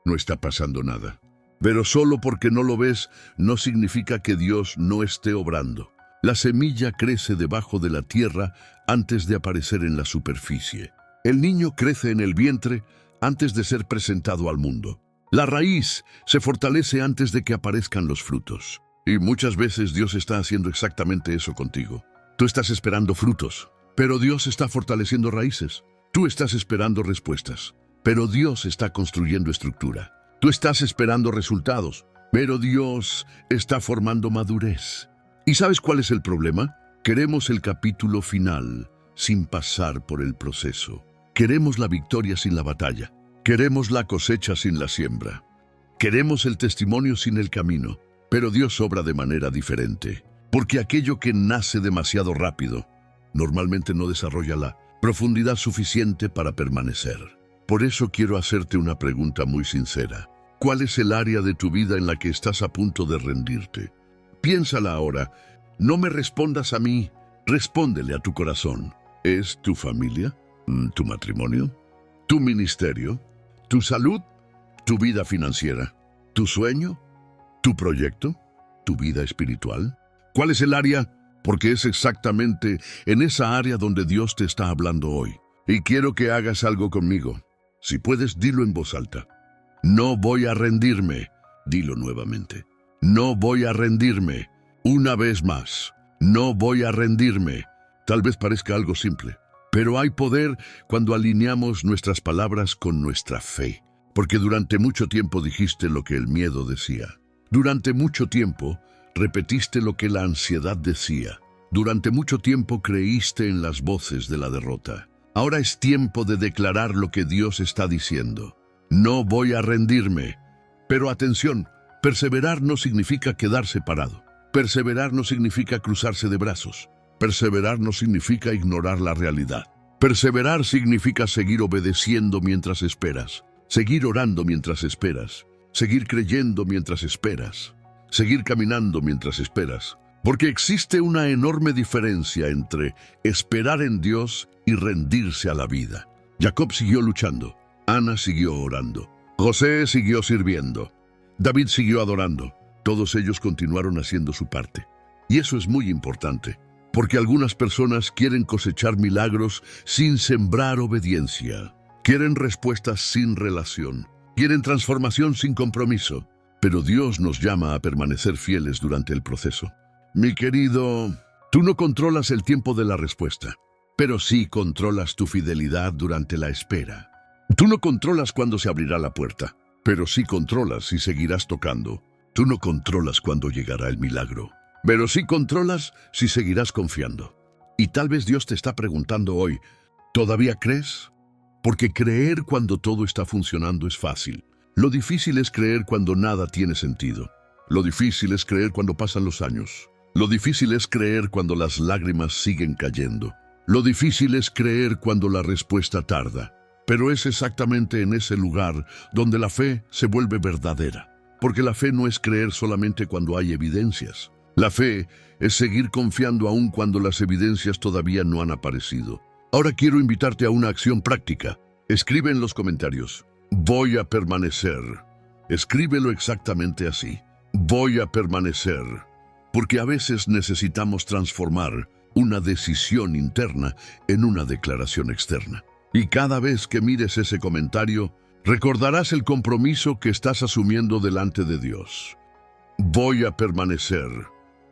no está pasando nada. Pero solo porque no lo ves no significa que Dios no esté obrando. La semilla crece debajo de la tierra antes de aparecer en la superficie. El niño crece en el vientre antes de ser presentado al mundo. La raíz se fortalece antes de que aparezcan los frutos. Y muchas veces Dios está haciendo exactamente eso contigo. Tú estás esperando frutos, pero Dios está fortaleciendo raíces. Tú estás esperando respuestas, pero Dios está construyendo estructura. Tú estás esperando resultados, pero Dios está formando madurez. ¿Y sabes cuál es el problema? Queremos el capítulo final sin pasar por el proceso. Queremos la victoria sin la batalla. Queremos la cosecha sin la siembra. Queremos el testimonio sin el camino. Pero Dios obra de manera diferente, porque aquello que nace demasiado rápido normalmente no desarrolla la profundidad suficiente para permanecer. Por eso quiero hacerte una pregunta muy sincera. ¿Cuál es el área de tu vida en la que estás a punto de rendirte? Piénsala ahora. No me respondas a mí, respóndele a tu corazón. ¿Es tu familia? ¿Tu matrimonio? ¿Tu ministerio? ¿Tu salud? ¿Tu vida financiera? ¿Tu sueño? ¿Tu proyecto? ¿Tu vida espiritual? ¿Cuál es el área? Porque es exactamente en esa área donde Dios te está hablando hoy. Y quiero que hagas algo conmigo. Si puedes, dilo en voz alta. No voy a rendirme. Dilo nuevamente. No voy a rendirme. Una vez más. No voy a rendirme. Tal vez parezca algo simple, pero hay poder cuando alineamos nuestras palabras con nuestra fe. Porque durante mucho tiempo dijiste lo que el miedo decía. Durante mucho tiempo repetiste lo que la ansiedad decía. Durante mucho tiempo creíste en las voces de la derrota. Ahora es tiempo de declarar lo que Dios está diciendo. No voy a rendirme. Pero atención, perseverar no significa quedarse parado. Perseverar no significa cruzarse de brazos. Perseverar no significa ignorar la realidad. Perseverar significa seguir obedeciendo mientras esperas. Seguir orando mientras esperas. Seguir creyendo mientras esperas. Seguir caminando mientras esperas. Porque existe una enorme diferencia entre esperar en Dios y rendirse a la vida. Jacob siguió luchando. Ana siguió orando. José siguió sirviendo. David siguió adorando. Todos ellos continuaron haciendo su parte. Y eso es muy importante, porque algunas personas quieren cosechar milagros sin sembrar obediencia. Quieren respuestas sin relación. Quieren transformación sin compromiso. Pero Dios nos llama a permanecer fieles durante el proceso. Mi querido, tú no controlas el tiempo de la respuesta, pero sí controlas tu fidelidad durante la espera. Tú no controlas cuándo se abrirá la puerta, pero sí controlas si seguirás tocando. Tú no controlas cuándo llegará el milagro, pero sí controlas si seguirás confiando. Y tal vez Dios te está preguntando hoy, ¿todavía crees? Porque creer cuando todo está funcionando es fácil, Lo difícil es creer cuando nada tiene sentido. Lo difícil es creer cuando pasan los años. Lo difícil es creer cuando las lágrimas siguen cayendo. Lo difícil es creer cuando la respuesta tarda. Pero es exactamente en ese lugar donde la fe se vuelve verdadera. Porque la fe no es creer solamente cuando hay evidencias. La fe es seguir confiando aún cuando las evidencias todavía no han aparecido. Ahora quiero invitarte a una acción práctica. Escribe en los comentarios: voy a permanecer. Escríbelo exactamente así: voy a permanecer. Porque a veces necesitamos transformar una decisión interna en una declaración externa. Y cada vez que mires ese comentario, recordarás el compromiso que estás asumiendo delante de Dios. Voy a permanecer,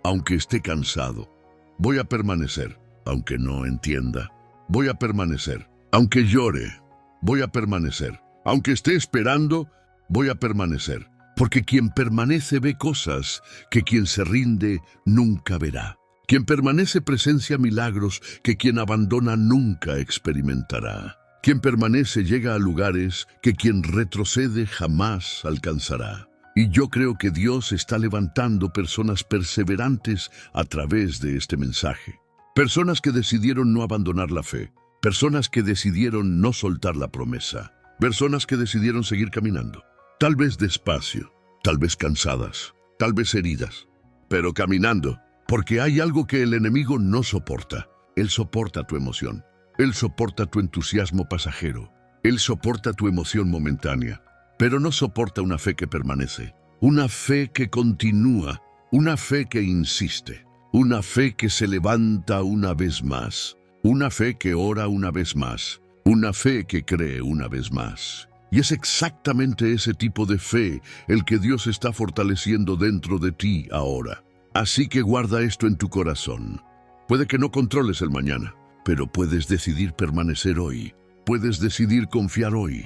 aunque esté cansado. Voy a permanecer, aunque no entienda. Voy a permanecer, aunque llore. Voy a permanecer, aunque esté esperando. Voy a permanecer, porque quien permanece ve cosas que quien se rinde nunca verá. Quien permanece presencia milagros que quien abandona nunca experimentará. Quien permanece llega a lugares que quien retrocede jamás alcanzará. Y yo creo que Dios está levantando personas perseverantes a través de este mensaje. Personas que decidieron no abandonar la fe. Personas que decidieron no soltar la promesa. Personas que decidieron seguir caminando. Tal vez despacio, tal vez cansadas, tal vez heridas, pero caminando. Porque hay algo que el enemigo no soporta. Él soporta tu emoción. Él soporta tu entusiasmo pasajero. Él soporta tu emoción momentánea. Pero no soporta una fe que permanece. Una fe que continúa. Una fe que insiste. Una fe que se levanta una vez más. Una fe que ora una vez más. Una fe que cree una vez más. Y es exactamente ese tipo de fe el que Dios está fortaleciendo dentro de ti ahora. Así que guarda esto en tu corazón. Puede que no controles el mañana, pero puedes decidir permanecer hoy. Puedes decidir confiar hoy.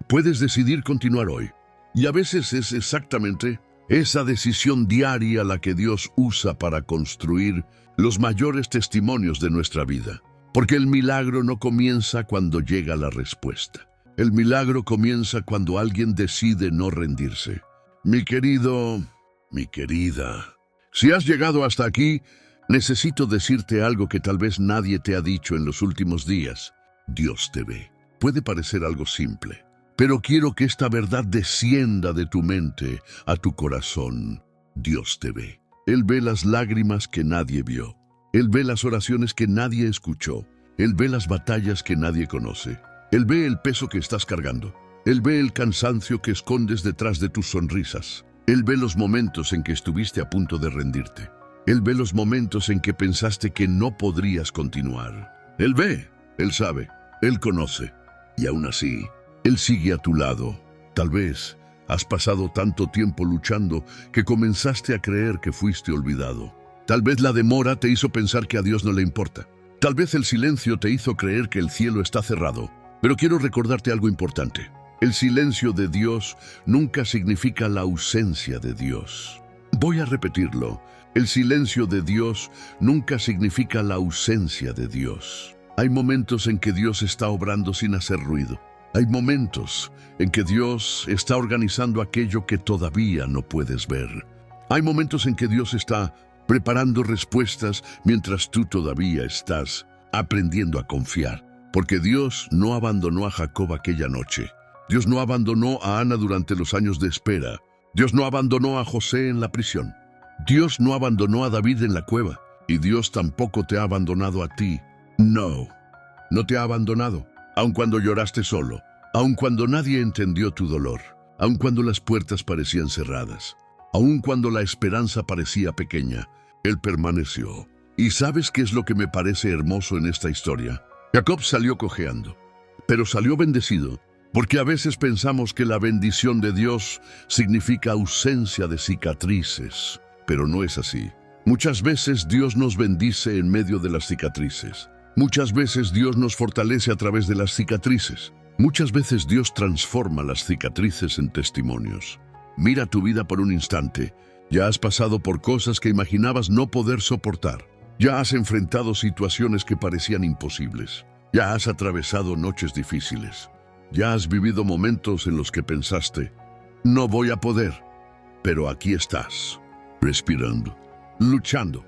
Puedes decidir continuar hoy. Y a veces es exactamente esa decisión diaria la que Dios usa para construir los mayores testimonios de nuestra vida. Porque el milagro no comienza cuando llega la respuesta. El milagro comienza cuando alguien decide no rendirse. Mi querido, mi querida, si has llegado hasta aquí, necesito decirte algo que tal vez nadie te ha dicho en los últimos días. Dios te ve. Puede parecer algo simple, pero quiero que esta verdad descienda de tu mente a tu corazón. Dios te ve. Él ve las lágrimas que nadie vio. Él ve las oraciones que nadie escuchó. Él ve las batallas que nadie conoce. Él ve el peso que estás cargando. Él ve el cansancio que escondes detrás de tus sonrisas. Él ve los momentos en que estuviste a punto de rendirte. Él ve los momentos en que pensaste que no podrías continuar. Él ve, Él sabe, Él conoce. Y aún así, Él sigue a tu lado. Tal vez has pasado tanto tiempo luchando que comenzaste a creer que fuiste olvidado. Tal vez la demora te hizo pensar que a Dios no le importa. Tal vez el silencio te hizo creer que el cielo está cerrado. Pero quiero recordarte algo importante. El silencio de Dios nunca significa la ausencia de Dios. Voy a repetirlo. El silencio de Dios nunca significa la ausencia de Dios. Hay momentos en que Dios está obrando sin hacer ruido. Hay momentos en que Dios está organizando aquello que todavía no puedes ver. Hay momentos en que Dios está preparando respuestas mientras tú todavía estás aprendiendo a confiar. Porque Dios no abandonó a Jacob aquella noche. Dios no abandonó a Ana durante los años de espera. Dios no abandonó a José en la prisión. Dios no abandonó a David en la cueva. Y Dios tampoco te ha abandonado a ti. No, no te ha abandonado. Aun cuando lloraste solo. Aun cuando nadie entendió tu dolor. Aun cuando las puertas parecían cerradas. Aun cuando la esperanza parecía pequeña. Él permaneció. ¿Y sabes qué es lo que me parece hermoso en esta historia? Jacob salió cojeando, pero salió bendecido, porque a veces pensamos que la bendición de Dios significa ausencia de cicatrices, pero no es así. Muchas veces Dios nos bendice en medio de las cicatrices. Muchas veces Dios nos fortalece a través de las cicatrices. Muchas veces Dios transforma las cicatrices en testimonios. Mira tu vida por un instante. Ya has pasado por cosas que imaginabas no poder soportar. Ya has enfrentado situaciones que parecían imposibles. Ya has atravesado noches difíciles. Ya has vivido momentos en los que pensaste, no voy a poder. Pero aquí estás, respirando, luchando,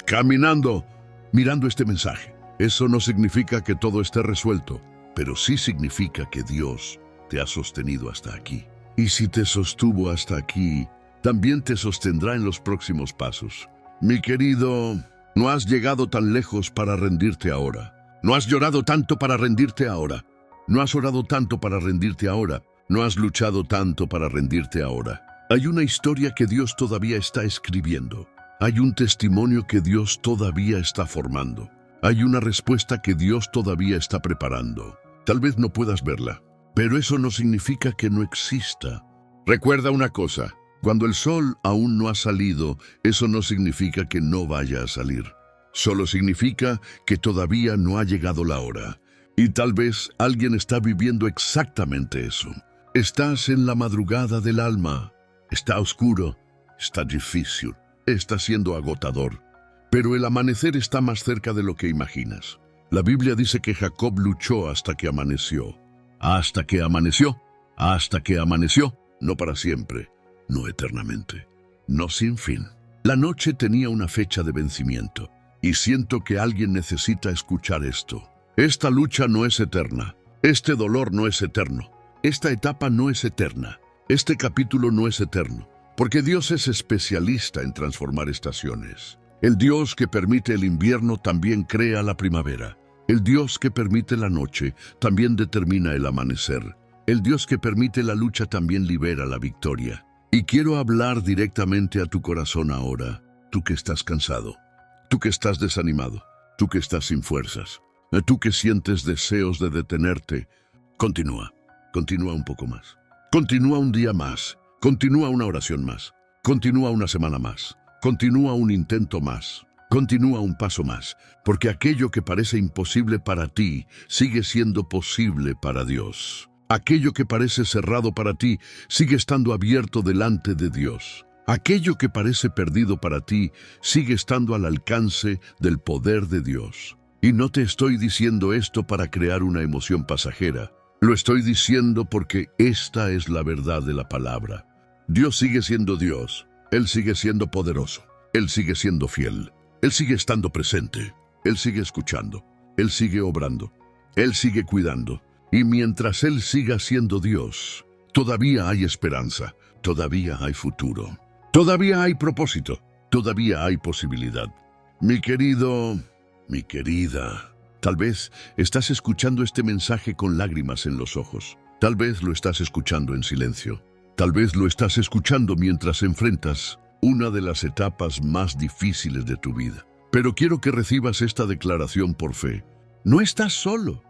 caminando, mirando este mensaje. Eso no significa que todo esté resuelto, pero sí significa que Dios te ha sostenido hasta aquí. Y si te sostuvo hasta aquí, también te sostendrá en los próximos pasos. Mi querido, no has llegado tan lejos para rendirte ahora. No has llorado tanto para rendirte ahora. No has orado tanto para rendirte ahora. No has luchado tanto para rendirte ahora. Hay una historia que Dios todavía está escribiendo. Hay un testimonio que Dios todavía está formando. Hay una respuesta que Dios todavía está preparando. Tal vez no puedas verla, pero eso no significa que no exista. Recuerda una cosa, cuando el sol aún no ha salido, eso no significa que no vaya a salir. Solo significa que todavía no ha llegado la hora. Y tal vez alguien está viviendo exactamente eso. Estás en la madrugada del alma. Está oscuro, está difícil, está siendo agotador. Pero el amanecer está más cerca de lo que imaginas. La Biblia dice que Jacob luchó hasta que amaneció. Hasta que amaneció, hasta que amaneció, no para siempre, no eternamente, no sin fin. La noche tenía una fecha de vencimiento, y siento que alguien necesita escuchar esto. Esta lucha no es eterna, este dolor no es eterno, esta etapa no es eterna, este capítulo no es eterno, porque Dios es especialista en transformar estaciones. El Dios que permite el invierno también crea la primavera. El Dios que permite la noche también determina el amanecer. El Dios que permite la lucha también libera la victoria. Y quiero hablar directamente a tu corazón ahora, tú que estás cansado, tú que estás desanimado, tú que estás sin fuerzas, tú que sientes deseos de detenerte. Continúa un poco más. Continúa un día más, continúa una oración más, continúa una semana más, continúa un intento más. Continúa un paso más, porque aquello que parece imposible para ti sigue siendo posible para Dios. Aquello que parece cerrado para ti sigue estando abierto delante de Dios. Aquello que parece perdido para ti sigue estando al alcance del poder de Dios. Y no te estoy diciendo esto para crear una emoción pasajera. Lo estoy diciendo porque esta es la verdad de la palabra. Dios sigue siendo Dios. Él sigue siendo poderoso. Él sigue siendo fiel. Él sigue estando presente, Él sigue escuchando, Él sigue obrando, Él sigue cuidando. Y mientras Él siga siendo Dios, todavía hay esperanza, todavía hay futuro, todavía hay propósito, todavía hay posibilidad. Mi querido, mi querida, tal vez estás escuchando este mensaje con lágrimas en los ojos. Tal vez lo estás escuchando en silencio. Tal vez lo estás escuchando mientras enfrentas una de las etapas más difíciles de tu vida. Pero quiero que recibas esta declaración por fe. No estás solo.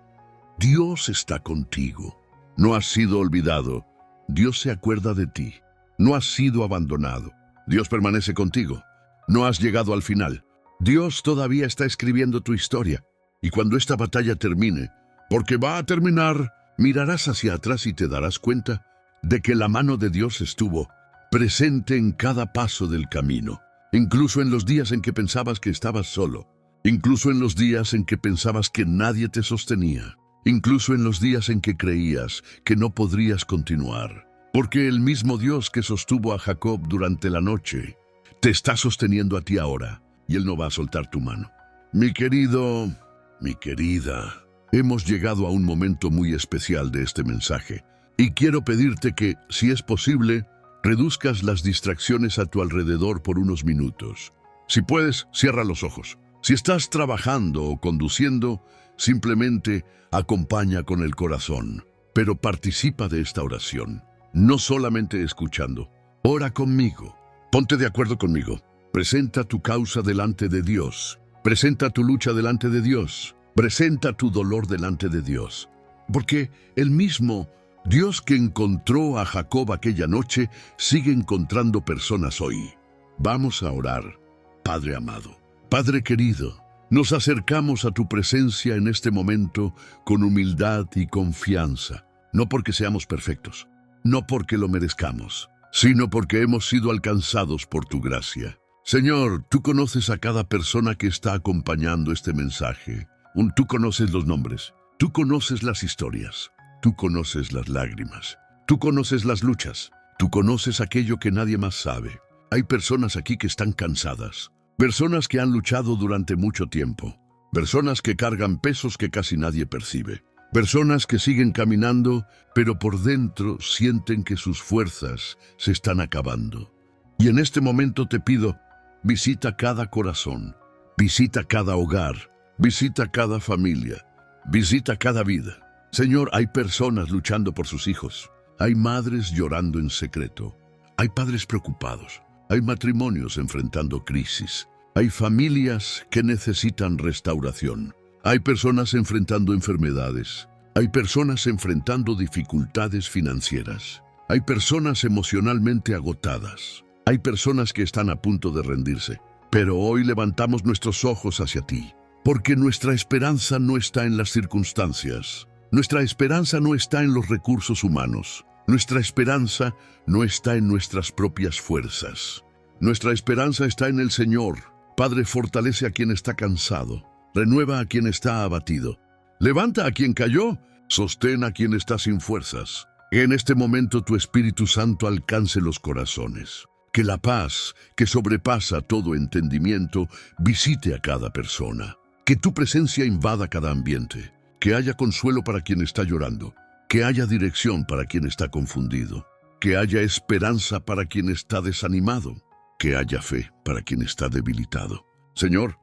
Dios está contigo. No has sido olvidado. Dios se acuerda de ti. No has sido abandonado. Dios permanece contigo. No has llegado al final. Dios todavía está escribiendo tu historia. Y cuando esta batalla termine, porque va a terminar, mirarás hacia atrás y te darás cuenta de que la mano de Dios estuvo presente en cada paso del camino, incluso en los días en que pensabas que estabas solo, incluso en los días en que pensabas que nadie te sostenía, incluso en los días en que creías que no podrías continuar, porque el mismo Dios que sostuvo a Jacob durante la noche, te está sosteniendo a ti ahora, y Él no va a soltar tu mano. Mi querido, mi querida, hemos llegado a un momento muy especial de este mensaje, y quiero pedirte que, si es posible, reduzcas las distracciones a tu alrededor por unos minutos. Si puedes, cierra los ojos. Si estás trabajando o conduciendo, simplemente acompaña con el corazón, pero participa de esta oración. No solamente escuchando. Ora conmigo. Ponte de acuerdo conmigo. Presenta tu causa delante de Dios. Presenta tu lucha delante de Dios. Presenta tu dolor delante de Dios. Porque el mismo Dios que encontró a Jacob aquella noche sigue encontrando personas hoy. Vamos a orar. Padre amado, Padre querido, nos acercamos a tu presencia en este momento con humildad y confianza, no porque seamos perfectos, no porque lo merezcamos, sino porque hemos sido alcanzados por tu gracia. Señor, tú conoces a cada persona que está acompañando este mensaje. Tú conoces los nombres, tú conoces las historias. Tú conoces las lágrimas, tú conoces las luchas, Tú conoces aquello que nadie más sabe. Hay personas aquí que están cansadas, personas que han luchado durante mucho tiempo, personas que cargan pesos que casi nadie percibe, personas que siguen caminando, pero por dentro sienten que sus fuerzas se están acabando. Y en este momento te pido, visita cada corazón, visita cada hogar, visita cada familia, visita cada vida. Señor, hay personas luchando por sus hijos, hay madres llorando en secreto, hay padres preocupados, hay matrimonios enfrentando crisis, hay familias que necesitan restauración, hay personas enfrentando enfermedades, hay personas enfrentando dificultades financieras, hay personas emocionalmente agotadas, hay personas que están a punto de rendirse. Pero hoy levantamos nuestros ojos hacia ti, porque nuestra esperanza no está en las circunstancias, nuestra esperanza no está en los recursos humanos, nuestra esperanza no está en nuestras propias fuerzas. Nuestra esperanza está en el Señor. Padre, fortalece a quien está cansado, renueva a quien está abatido, levanta a quien cayó, sostén a quien está sin fuerzas. Que en este momento tu Espíritu Santo alcance los corazones. Que la paz, que sobrepasa todo entendimiento, visite a cada persona. Que tu presencia invada cada ambiente. Que haya consuelo para quien está llorando. Que haya dirección para quien está confundido. Que haya esperanza para quien está desanimado. Que haya fe para quien está debilitado. Señor,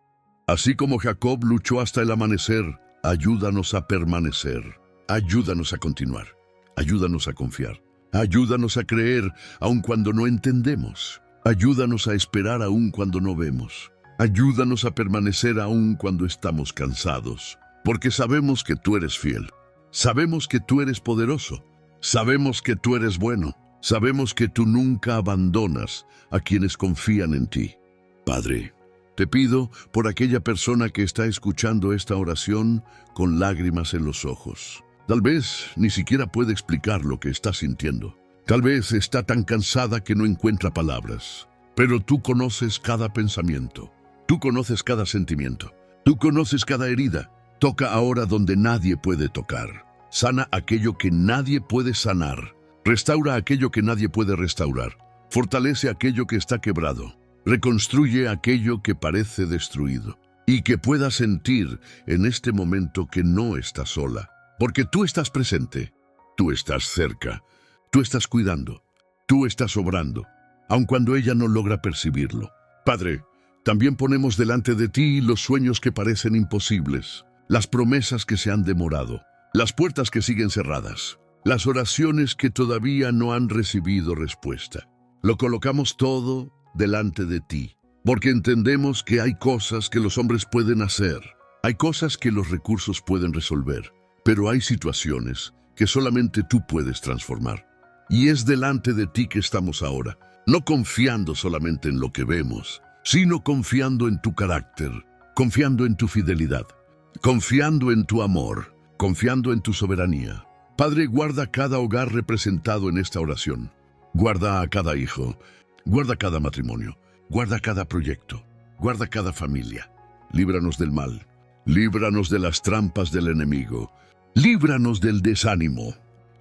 así como Jacob luchó hasta el amanecer, ayúdanos a permanecer. Ayúdanos a continuar. Ayúdanos a confiar. Ayúdanos a creer aun cuando no entendemos. Ayúdanos a esperar aun cuando no vemos. Ayúdanos a permanecer aun cuando estamos cansados. Porque sabemos que tú eres fiel. Sabemos que tú eres poderoso. Sabemos que tú eres bueno. Sabemos que tú nunca abandonas a quienes confían en ti. Padre, te pido por aquella persona que está escuchando esta oración con lágrimas en los ojos. Tal vez ni siquiera puede explicar lo que está sintiendo. Tal vez está tan cansada que no encuentra palabras. Pero tú conoces cada pensamiento. Tú conoces cada sentimiento. Tú conoces cada herida. Toca ahora donde nadie puede tocar. Sana aquello que nadie puede sanar. Restaura aquello que nadie puede restaurar. Fortalece aquello que está quebrado. Reconstruye aquello que parece destruido. Y que pueda sentir en este momento que no está sola. Porque tú estás presente, tú estás cerca, tú estás cuidando, tú estás obrando, aun cuando ella no logra percibirlo. Padre, también ponemos delante de ti los sueños que parecen imposibles, las promesas que se han demorado, las puertas que siguen cerradas, las oraciones que todavía no han recibido respuesta. Lo colocamos todo delante de ti, porque entendemos que hay cosas que los hombres pueden hacer, hay cosas que los recursos pueden resolver. Pero hay situaciones que solamente tú puedes transformar. Y es delante de ti que estamos ahora, no confiando solamente en lo que vemos, sino confiando en tu carácter, confiando en tu fidelidad, confiando en tu amor, confiando en tu soberanía. Padre, guarda cada hogar representado en esta oración. Guarda a cada hijo, guarda cada matrimonio, guarda cada proyecto, guarda cada familia. Líbranos del mal, líbranos de las trampas del enemigo. Líbranos del desánimo,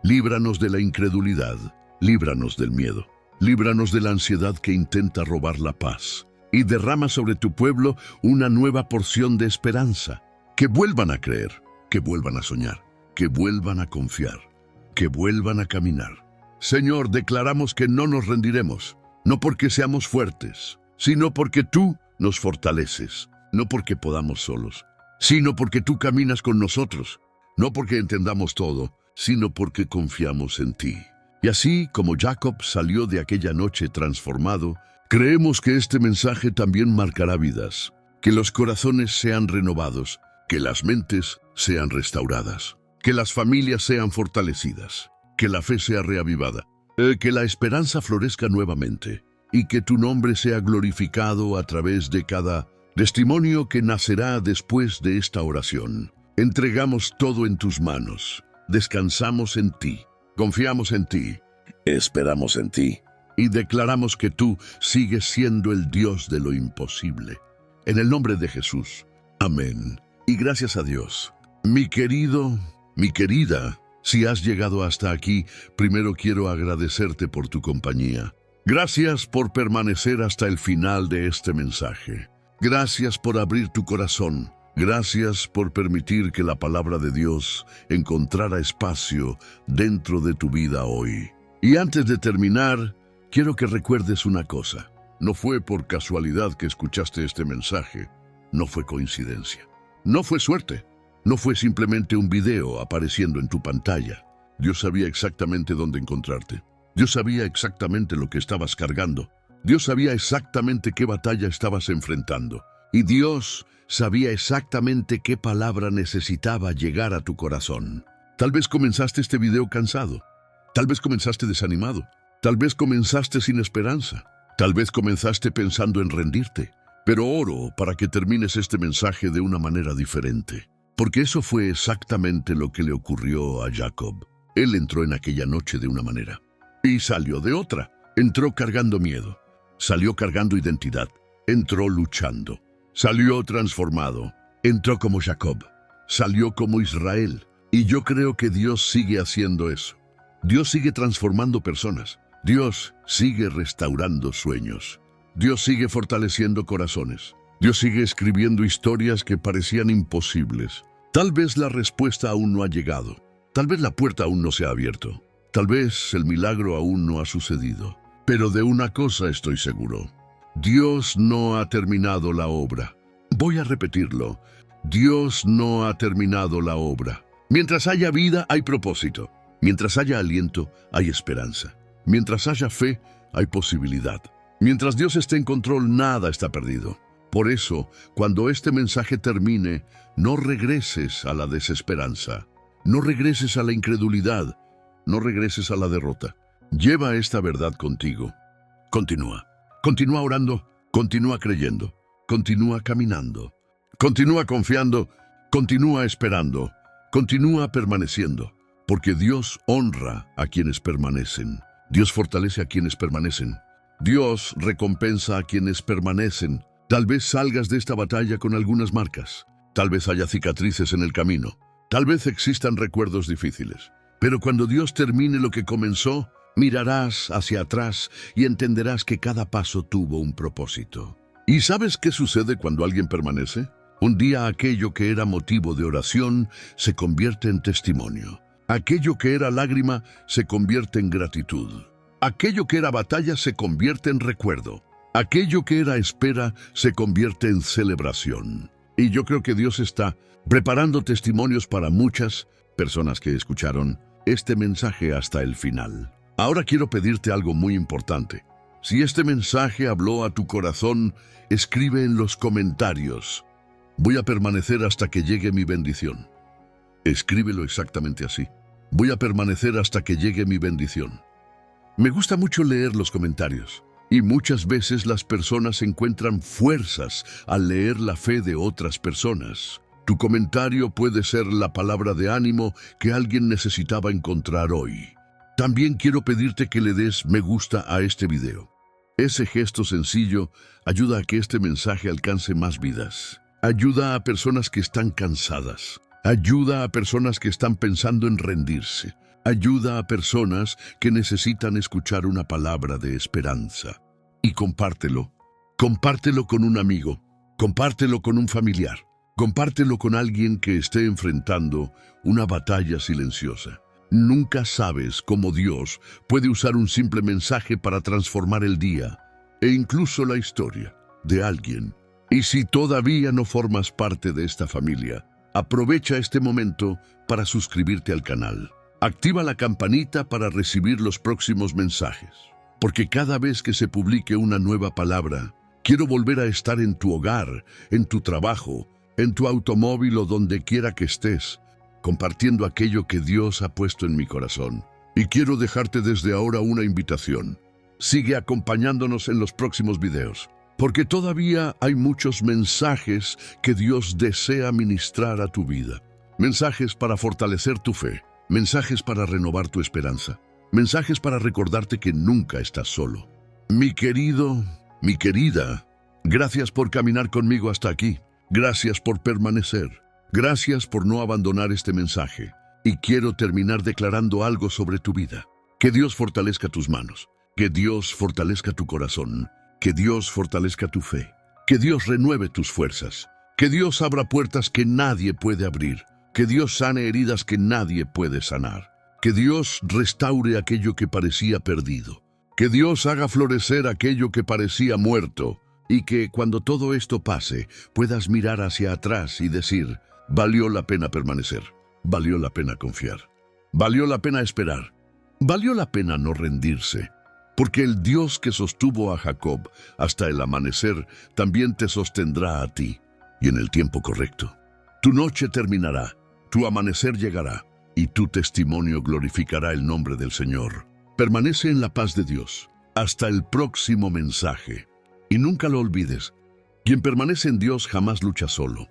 líbranos de la incredulidad, líbranos del miedo, líbranos de la ansiedad que intenta robar la paz y derrama sobre tu pueblo una nueva porción de esperanza. Que vuelvan a creer, que vuelvan a soñar, que vuelvan a confiar, que vuelvan a caminar. Señor, declaramos que no nos rendiremos, no porque seamos fuertes, sino porque tú nos fortaleces, no porque podamos solos, sino porque tú caminas con nosotros. No porque entendamos todo, sino porque confiamos en ti. Y así como Jacob salió de aquella noche transformado, creemos que este mensaje también marcará vidas, que los corazones sean renovados, que las mentes sean restauradas, que las familias sean fortalecidas, que la fe sea reavivada, que la esperanza florezca nuevamente y que tu nombre sea glorificado a través de cada testimonio que nacerá después de esta oración. Entregamos todo en tus manos, descansamos en ti, confiamos en ti, esperamos en ti y declaramos que tú sigues siendo el Dios de lo imposible. En el nombre de Jesús. Amén. Y gracias a Dios. Mi querido, mi querida, Si has llegado hasta aquí, primero quiero agradecerte por tu compañía. Gracias por permanecer hasta el final de este mensaje. Gracias por abrir tu corazón. Gracias por permitir que la palabra de Dios encontrara espacio dentro de tu vida hoy. Y antes de terminar, quiero que recuerdes una cosa. No fue por casualidad que escuchaste este mensaje. No fue coincidencia. No fue suerte. No fue simplemente un video apareciendo en tu pantalla. Dios sabía exactamente dónde encontrarte. Dios sabía exactamente lo que estabas cargando. Dios sabía exactamente qué batalla estabas enfrentando. Y Dios sabía exactamente qué palabra necesitaba llegar a tu corazón. Tal vez comenzaste este video cansado. Tal vez comenzaste desanimado. Tal vez comenzaste sin esperanza. Tal vez comenzaste pensando en rendirte. Pero oro para que termines este mensaje de una manera diferente. Porque eso fue exactamente lo que le ocurrió a Jacob. Él entró en aquella noche de una manera y salió de otra. Entró cargando miedo. Salió cargando identidad. Entró luchando. Salió transformado. Entró como Jacob. Salió como Israel. Y yo creo que Dios sigue haciendo eso. Dios sigue transformando personas. Dios sigue restaurando sueños. Dios sigue fortaleciendo corazones. Dios sigue escribiendo historias que parecían imposibles. Tal vez la respuesta aún no ha llegado. Tal vez la puerta aún no se ha abierto. Tal vez el milagro aún no ha sucedido. Pero de una cosa estoy seguro. Dios no ha terminado la obra. Voy a repetirlo. Dios no ha terminado la obra. Mientras haya vida, hay propósito. Mientras haya aliento, hay esperanza. Mientras haya fe, hay posibilidad. Mientras Dios esté en control, nada está perdido. Por eso, cuando este mensaje termine, no regreses a la desesperanza. No regreses a la incredulidad. No regreses a la derrota. Lleva esta verdad contigo. Continúa. Continúa orando. Continúa creyendo. Continúa caminando. Continúa confiando. Continúa esperando. Continúa permaneciendo. Porque Dios honra a quienes permanecen. Dios fortalece a quienes permanecen. Dios recompensa a quienes permanecen. Tal vez salgas de esta batalla con algunas marcas. Tal vez haya cicatrices en el camino. Tal vez existan recuerdos difíciles. Pero cuando Dios termine lo que comenzó, mirarás hacia atrás y entenderás que cada paso tuvo un propósito. ¿Y sabes qué sucede cuando alguien permanece? Un día aquello que era motivo de oración se convierte en testimonio. Aquello que era lágrima se convierte en gratitud. Aquello que era batalla se convierte en recuerdo. Aquello que era espera se convierte en celebración. Y yo creo que Dios está preparando testimonios para muchas personas que escucharon este mensaje hasta el final. Ahora quiero pedirte algo muy importante. Si este mensaje habló a tu corazón, escribe en los comentarios: voy a permanecer hasta que llegue mi bendición. Escríbelo exactamente así. Voy a permanecer hasta que llegue mi bendición. Me gusta mucho leer los comentarios. Y muchas veces las personas encuentran fuerzas al leer la fe de otras personas. Tu comentario puede ser la palabra de ánimo que alguien necesitaba encontrar hoy. También quiero pedirte que le des me gusta a este video. Ese gesto sencillo ayuda a que este mensaje alcance más vidas. Ayuda a personas que están cansadas. Ayuda a personas que están pensando en rendirse. Ayuda a personas que necesitan escuchar una palabra de esperanza. Y compártelo. Compártelo con un amigo. Compártelo con un familiar. Compártelo con alguien que esté enfrentando una batalla silenciosa. Nunca sabes cómo Dios puede usar un simple mensaje para transformar el día e incluso la historia de alguien. Y si todavía no formas parte de esta familia, aprovecha este momento para suscribirte al canal. Activa la campanita para recibir los próximos mensajes, porque cada vez que se publique una nueva palabra, quiero volver a estar en tu hogar, en tu trabajo, en tu automóvil o donde quiera que estés, compartiendo aquello que Dios ha puesto en mi corazón. Y quiero dejarte desde ahora una invitación. Sigue acompañándonos en los próximos videos, porque todavía hay muchos mensajes que Dios desea ministrar a tu vida. Mensajes para fortalecer tu fe. Mensajes para renovar tu esperanza. Mensajes para recordarte que nunca estás solo. Mi querido, mi querida, gracias por caminar conmigo hasta aquí. Gracias por permanecer. Gracias por no abandonar este mensaje. Y quiero terminar declarando algo sobre tu vida. Que Dios fortalezca tus manos, que Dios fortalezca tu corazón, que Dios fortalezca tu fe, que Dios renueve tus fuerzas, que Dios abra puertas que nadie puede abrir, que Dios sane heridas que nadie puede sanar, que Dios restaure aquello que parecía perdido, que Dios haga florecer aquello que parecía muerto, y que cuando todo esto pase puedas mirar hacia atrás y decir: valió la pena permanecer, valió la pena confiar, valió la pena esperar, valió la pena no rendirse, porque el Dios que sostuvo a Jacob hasta el amanecer también te sostendrá a ti, y en el tiempo correcto. Tu noche terminará, tu amanecer llegará, y tu testimonio glorificará el nombre del Señor. Permanece en la paz de Dios hasta el próximo mensaje. Y nunca lo olvides, quien permanece en Dios jamás lucha solo.